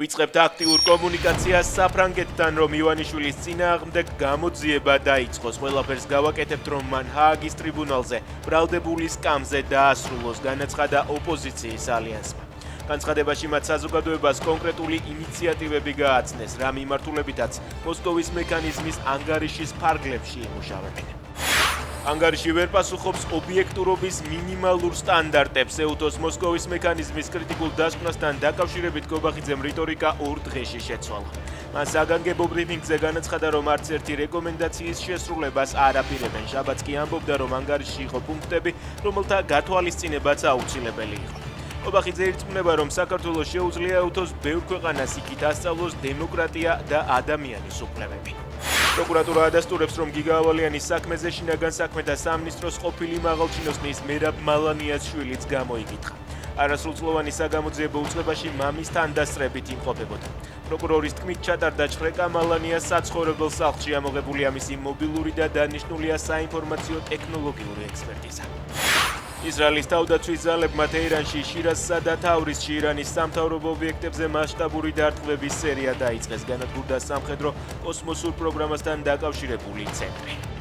ვიწყებთ აქტიურ კომუნიკაციას საფრანგეთთან, რომ ივანიშვილის წინააღმდეგ გამოძიება დაიწყოს. ყველაფერს გავაკეთებთ, რომ მან ჰააგის ტრიბუნალზე ბრალდებული სკამზე დაასრულოს, განაცხადა ოპოზიციის ალიანსმა. განცხადებაში მათ საზოგადოებას კონკრეტული ინიციატივები გააცნეს, რა მიმართულებითაც მოსკოვის მექანიზმის ანგარიშის ფარგლებში იმუშავებენ. ანგარიში ვერ პასუხობს ობიექტურობის მინიმალურ სტანდარტებს. ეუთოს მოსკოვის მექანიზმის კრიტიკულ დასკვნასთან დაკავშირებით გობახიძემ რიტორიკა 2 დღეში შეცვალა. მან საგანგებო ბრიფინგზე განაცხადა, რომ არც ერთი რეკომენდაციის შესრულებას არ აპირებენ. შაბათს კი ამბობდა, რომ ანგარიშში იყო პუნქტები, რომელთა გათვალისწინებაც აუცილებელი იყო. გობახიძე ირწმუნება, რომ საქართველოს შეუძლია ეუთოს ბევრ ქვეყანას იქით ასწავლოს დემოკრატია და ადამიანის უფლებები. პროკურატურა ადასტურებს, რომ გიგა ავალიანის საქმეზე შინაგან საქმეთა სამინისტროს ყოფილი მაღალჩინოსნის მერაბ მალანიას შვილიც გამოიკითხა. არასრულწლოვანი საგამოძიებო უწყებაში მამის თანდასწრებით იმყოფებოდა. პროკურორის თქმით, ჩატარდა ჩხრეკა მალანიას საცხოვრებელ სახლში, ამოღებულია მისი მობილური და დანიშნულია საინფორმაციო ტექნოლოგიური ექსპერტიზა. ისრაელის თავდაცვის ძალებმა თეირანში, შირაზსა და თავრისში ირანის სამთავრობო ობიექტებზე მასშტაბური დარტყმების სერია დაიწყეს, განადგურდა სამხედრო კოსმოსურ პროგრამასთან დაკავშირებული ცენტრი.